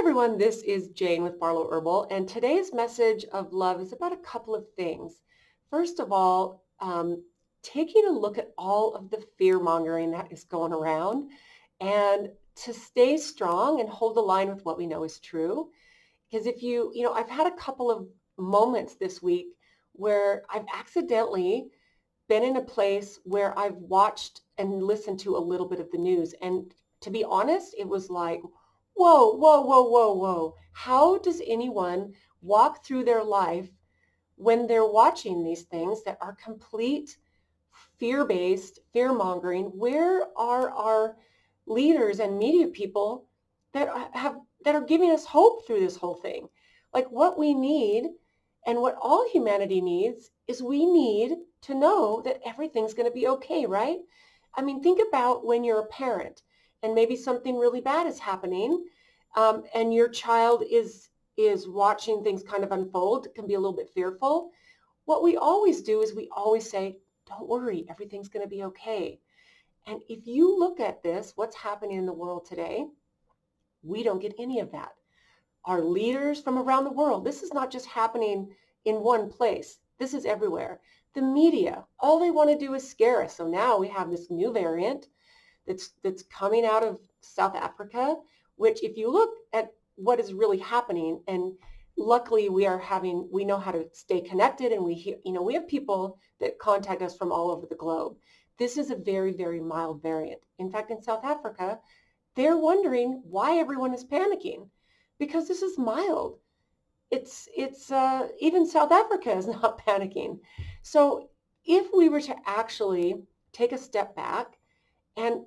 everyone, this is Jane with Barlow Herbal, and today's message of love is about a couple of things. First of all, taking a look at all of the fear mongering that is going around and to stay strong and hold the line with what we know is true. Because if I've had a couple of moments this week where I've accidentally been in a place where I've watched and listened to a little bit of the news. And to be honest, it was like, whoa, whoa, whoa, whoa, whoa. How does anyone walk through their life when they're watching these things that are complete fear-based, fear-mongering? Where are our leaders and media people that are giving us hope through this whole thing? Like what we need and what all humanity needs is we need to know that everything's going to be okay, right? I mean, think about when you're a parent and maybe something really bad is happening, and your child is watching things kind of unfold. It can be a little bit fearful. What we always do is we always say, don't worry, everything's going to be okay. And if you look at this, what's happening in the world today, we don't get any of that. Our leaders from around the world, this is not just happening in one place. This is everywhere. The media, all they want to do is scare us. So now we have this new variant that's coming out of South Africa, which if you look at what is really happening, and luckily we know how to stay connected, and we have people that contact us from all over the globe. This is a very, very mild variant. In fact, in South Africa, they're wondering why everyone is panicking because this is mild. It's even South Africa is not panicking. So if we were to actually take a step back and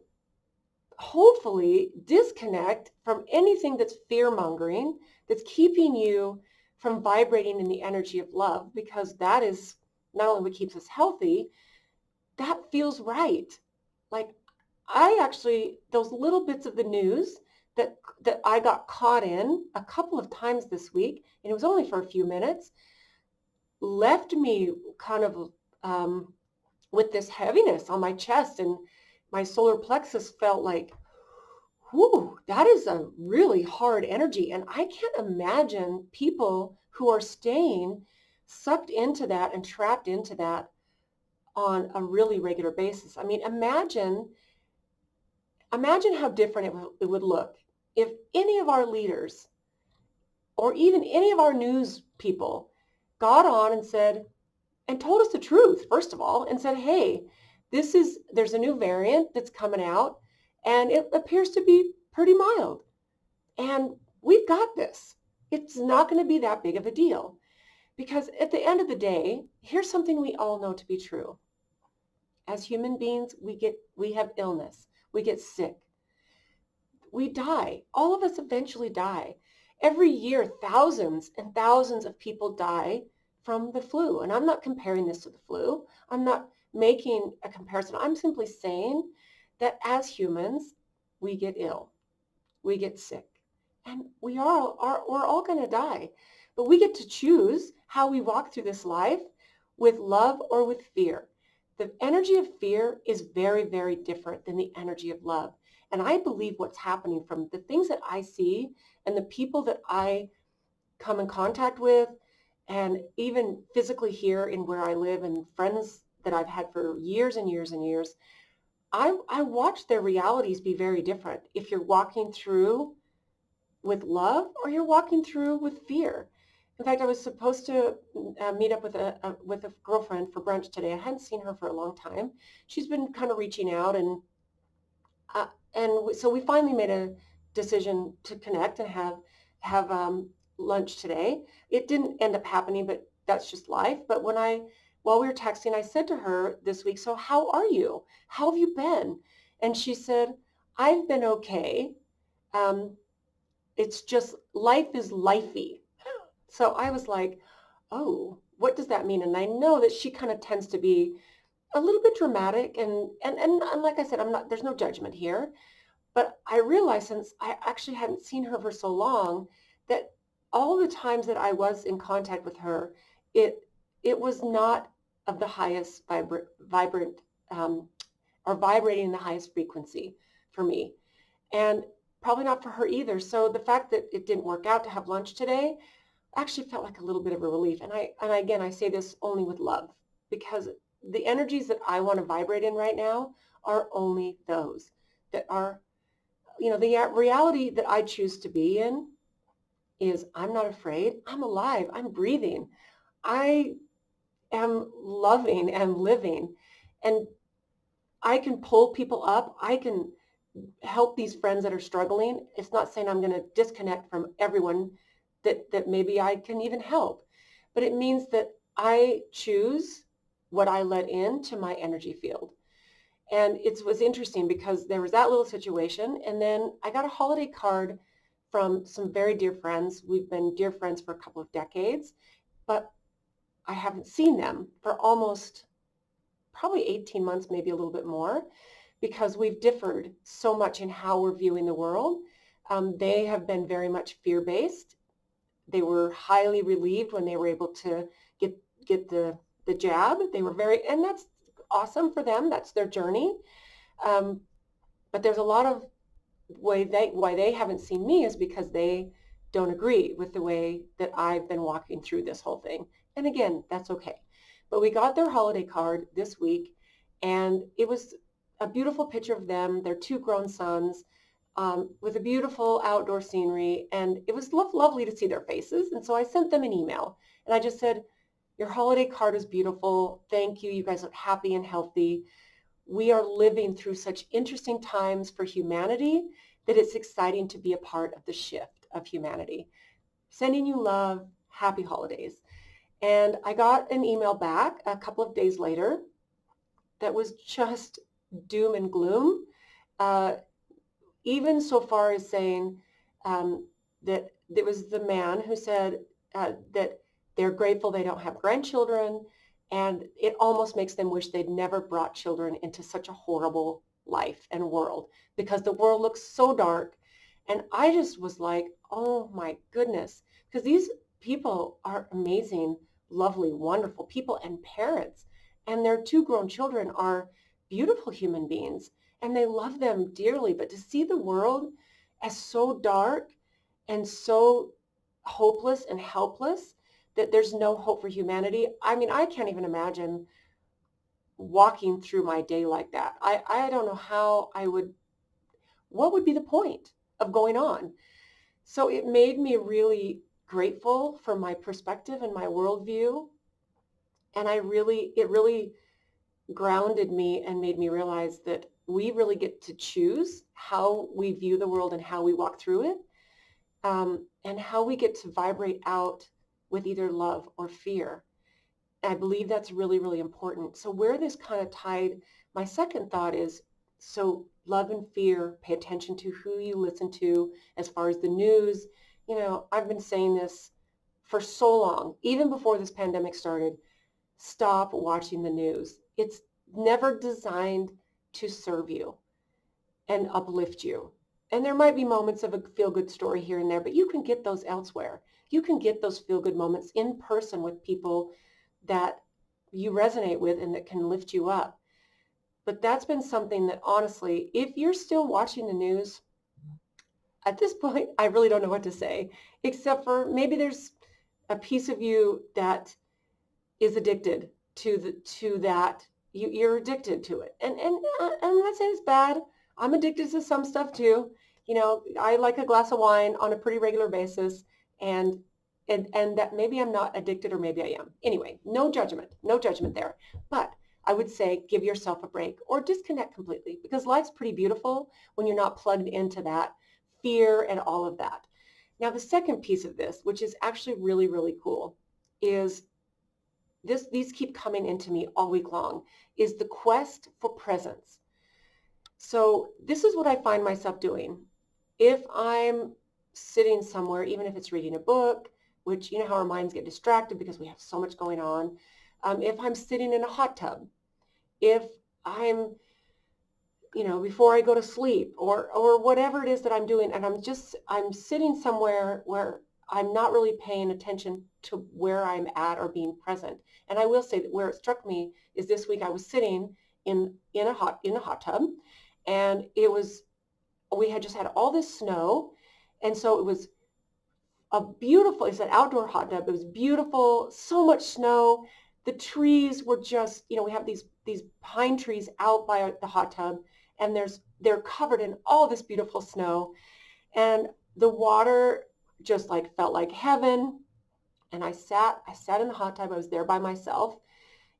hopefully disconnect from anything that's fear-mongering, that's keeping you from vibrating in the energy of love, because that is not only what keeps us healthy, that feels right. Like those little bits of the news that I got caught in a couple of times this week, and it was only for a few minutes, left me kind of with this heaviness on my chest, and my solar plexus felt like, whew, that is a really hard energy. And I can't imagine people who are staying sucked into that and trapped into that on a really regular basis. I mean, imagine how different it would look if any of our leaders or even any of our news people got on and said, and told us the truth, first of all, and said, hey, there's a new variant that's coming out, and it appears to be pretty mild. And we've got this. It's not going to be that big of a deal. Because at the end of the day, here's something we all know to be true. As human beings, we have illness. We get sick. We die. All of us eventually die. Every year, thousands and thousands of people die from the flu. And I'm not comparing this to the flu. I'm not making a comparison. I'm simply saying that as humans, we get ill. We get sick. And we're all going to die. But we get to choose how we walk through this life, with love or with fear. The energy of fear is very, very different than the energy of love. And I believe what's happening from the things that I see and the people that I come in contact with, and even physically here in where I live, and friends that I've had for years and years and years, I watch their realities be very different. If you're walking through with love or you're walking through with fear. In fact, I was supposed to meet up with a girlfriend for brunch today. I hadn't seen her for a long time. She's been kind of reaching out, and so we finally made a decision to connect and have lunch today. It didn't end up happening, but that's just life. But while we were texting, I said to her this week, so how are you? How have you been? And she said, I've been okay. It's just life is lifey. So I was like, oh, what does that mean? And I know that she kind of tends to be a little bit dramatic, and like I said, there's no judgment here. But I realized, since I actually hadn't seen her for so long, that all the times that I was in contact with her, it was not of the highest vibrant or vibrating in the highest frequency for me. And probably not for her either. So the fact that it didn't work out to have lunch today actually felt like a little bit of a relief. And again, I say this only with love, because the energies that I want to vibrate in right now are only those that are, the reality that I choose to be in is I'm not afraid. I'm alive. I'm breathing. I am loving and living. And I can pull people up. I can help these friends that are struggling. It's not saying I'm going to disconnect from everyone that maybe I can even help, but it means that I choose what I let into my energy field. And it was interesting because there was that little situation, and then I got a holiday card from some very dear friends. We've been dear friends for a couple of decades, but I haven't seen them for almost probably 18 months, maybe a little bit more, because we've differed so much in how we're viewing the world. They have been very much fear-based. They were highly relieved when they were able to get the jab. They were and that's awesome for them. That's their journey. But there's a lot of why they haven't seen me is because they don't agree with the way that I've been walking through this whole thing. And again, that's okay. But we got their holiday card this week, and it was a beautiful picture of them, their two grown sons, with a beautiful outdoor scenery. And it was lovely to see their faces. And so I sent them an email, and I just said, your holiday card is beautiful. Thank you. You guys look happy and healthy. We are living through such interesting times for humanity that it's exciting to be a part of the shift of humanity. Sending you love, happy holidays. And I got an email back a couple of days later that was just doom and gloom, even so far as saying that it was the man who said that they're grateful they don't have grandchildren, and it almost makes them wish they'd never brought children into such a horrible life and world, because the world looks so dark. And I just was like, oh my goodness, because these people are amazing, lovely, wonderful people and parents. And their two grown children are beautiful human beings, and they love them dearly. But to see the world as so dark and so hopeless and helpless, that there's no hope for humanity. I mean, I can't even imagine walking through my day like that. I don't know how what would be the point of going on? So it made me really grateful for my perspective and my worldview. And it really grounded me and made me realize that we really get to choose how we view the world and how we walk through it, and how we get to vibrate out with either love or fear. I believe that's really, really important. So where this kind of tied, my second thought is, so love and fear, pay attention to who you listen to as far as the news. I've been saying this for so long, even before this pandemic started. Stop watching the news. It's never designed to serve you and uplift you. And there might be moments of a feel-good story here and there, but you can get those elsewhere. You can get those feel-good moments in person with people that you resonate with and that can lift you up. But that's been something that, honestly, if you're still watching the news, at this point, I really don't know what to say, except for maybe there's a piece of you that is addicted to that. You're addicted to it. And I'm not saying it's bad. I'm addicted to some stuff too. I like a glass of wine on a pretty regular basis, and that maybe I'm not addicted, or maybe I am. Anyway, no judgment there. But I would say give yourself a break or disconnect completely, because life's pretty beautiful when you're not plugged into that fear and all of that. Now, the second piece of this, which is actually really, really cool, is these keep coming into me all week long, is the quest for presence. So this is what I find myself doing. If I'm sitting somewhere, even if it's reading a book, which you know how our minds get distracted because we have so much going on. If I'm sitting in a hot tub, if I'm, before I go to sleep, or whatever it is that I'm doing, and I'm sitting somewhere where I'm not really paying attention to where I'm at or being present. And I will say that where it struck me is this week I was sitting in a hot tub, and it was we had just had all this snow. And so it was it's an outdoor hot tub. It was beautiful, so much snow. The trees were just, we have these pine trees out by the hot tub, and they're covered in all this beautiful snow. And the water just like felt like heaven. And I sat in the hot tub. I was there by myself.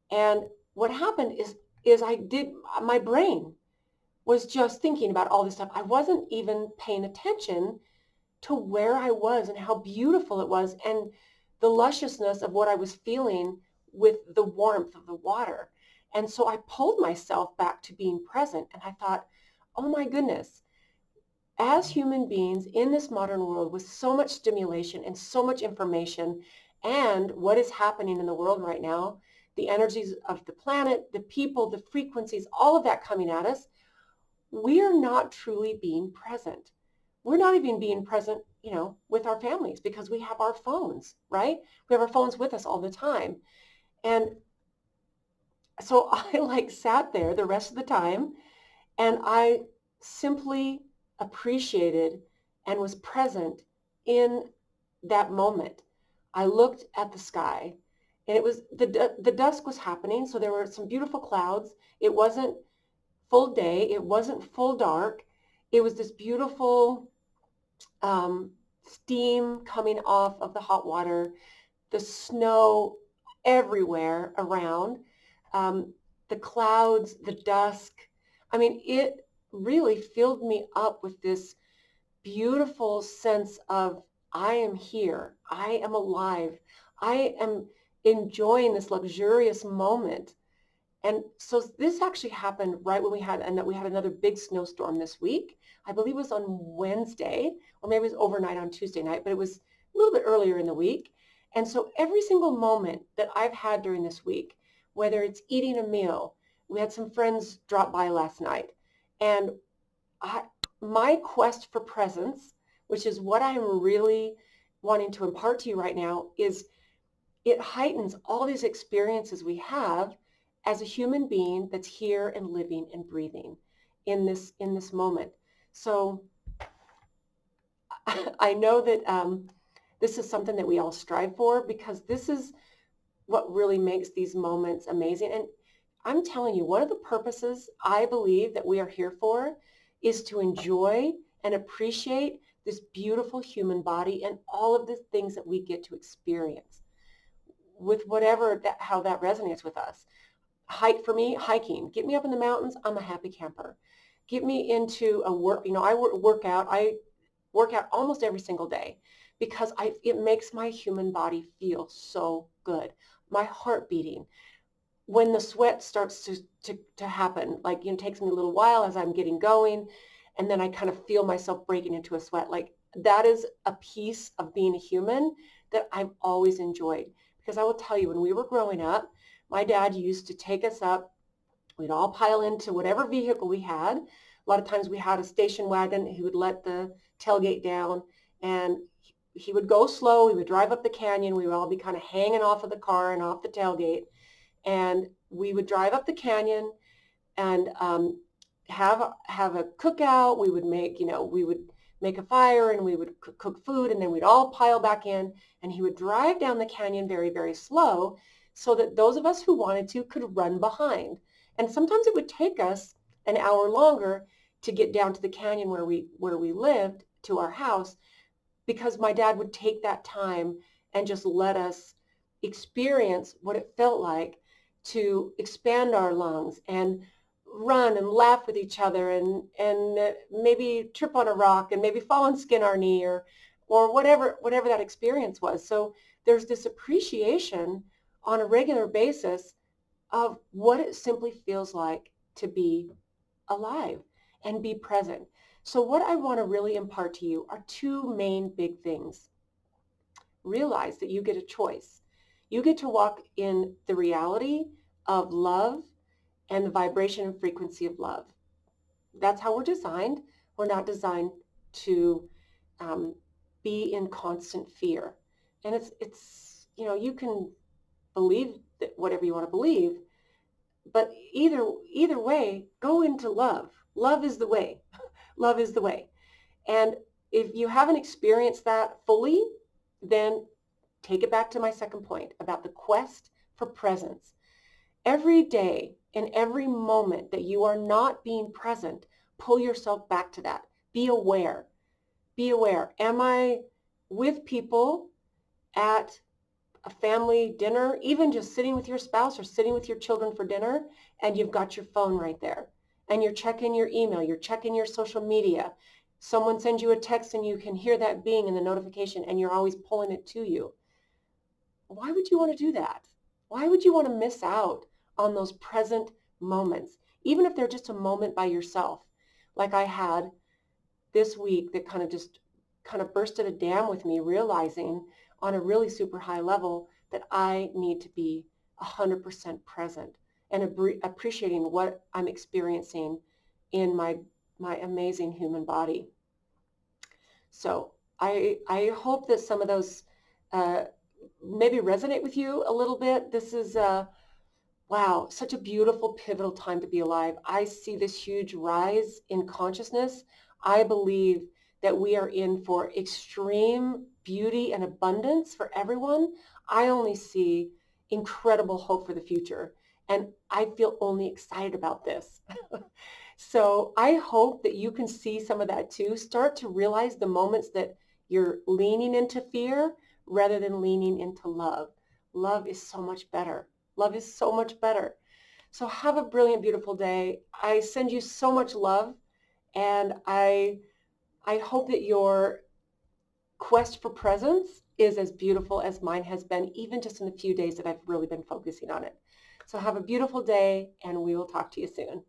And what happened is my brain was just thinking about all this stuff. I wasn't even paying attention to where I was and how beautiful it was and the lusciousness of what I was feeling with the warmth of the water. And so I pulled myself back to being present, and I thought, oh my goodness, as human beings in this modern world with so much stimulation and so much information and what is happening in the world right now, the energies of the planet, the people, the frequencies, all of that coming at us, we are not truly being present. We're not even being present, with our families because we have our phones, right? We have our phones with us all the time. And so I like sat there the rest of the time, and I simply appreciated and was present in that moment. I looked at the sky, and it was the dusk was happening, so there were some beautiful clouds. It wasn't full day. It wasn't full dark. It was this beautiful steam coming off of the hot water, the snow everywhere around, the clouds, the dusk. I mean, it really filled me up with this beautiful sense of I am here. I am alive. I am enjoying this luxurious moment. And so this actually happened right when we had another big snowstorm this week. I believe it was on Wednesday, or maybe it was overnight on Tuesday night, but it was a little bit earlier in the week. And so every single moment that I've had during this week, whether it's eating a meal, we had some friends drop by last night, and my quest for presence, which is what I'm really wanting to impart to you right now, is it heightens all these experiences we have as a human being that's here and living and breathing in this moment. So I know that this is something that we all strive for, because this is what really makes these moments amazing. And I'm telling you, one of the purposes I believe that we are here for is to enjoy and appreciate this beautiful human body and all of the things that we get to experience with how that resonates with us. For me, hiking. Get me up in the mountains, I'm a happy camper. Get me into a work, I work out. I work out almost every single day because it makes my human body feel so good. My heart beating. When the sweat starts to happen, like, it takes me a little while as I'm getting going, and then I kind of feel myself breaking into a sweat. Like, that is a piece of being a human that I've always enjoyed. Because I will tell you, when we were growing up, my dad used to take us up. We'd all pile into whatever vehicle we had. A lot of times we had a station wagon. He would let the tailgate down, and he would go slow. We would drive up the canyon. We would all be kind of hanging off of the car and off the tailgate. And we would drive up the canyon and have a cookout. We would make a fire, and we would cook food, and then we'd all pile back in, and he would drive down the canyon very, very slow so that those of us who wanted to could run behind. And sometimes it would take us an hour longer to get down to the canyon where we lived, to our house, because my dad would take that time and just let us experience what it felt like to expand our lungs and run and laugh with each other, and maybe trip on a rock and maybe fall and skin our knee, or whatever that experience was. So there's this appreciation on a regular basis of what it simply feels like to be alive and be present. So what I want to really impart to you are two main big things. Realize that you get a choice. You get to walk in the reality of love and the vibration and frequency of love. That's how we're designed. We're not designed to be in constant fear. And it's you can believe that whatever you want to believe, but either way, go into love. Love is the way. Love is the way. And if you haven't experienced that fully, then take it back to my second point about the quest for presence. Every day, in every moment that you are not being present, pull yourself back to that. Be aware. Be aware. Am I with people at a family dinner, even just sitting with your spouse or sitting with your children for dinner, and you've got your phone right there, and you're checking your email, you're checking your social media. Someone sends you a text and you can hear that being in the notification and you're always pulling it to you. Why would you want to do that? Why would you want to miss out on those present moments, even if they're just a moment by yourself, like I had this week that kind of bursted a dam with me, realizing on a really super high level that I need to be 100% present and appreciating what I'm experiencing in my amazing human body. So I hope that some of those uh, maybe resonate with you a little bit. This is wow, such a beautiful, pivotal time to be alive. I see this huge rise in consciousness. I believe that we are in for extreme beauty and abundance for everyone. I only see incredible hope for the future, and I feel only excited about this. So I hope that you can see some of that too. Start to realize the moments that you're leaning into fear rather than leaning into love. Love is so much better. Love is so much better. So have a brilliant, beautiful day. I send you so much love, and I hope that your quest for presence is as beautiful as mine has been, even just in the few days that I've really been focusing on it. So have a beautiful day, and we will talk to you soon.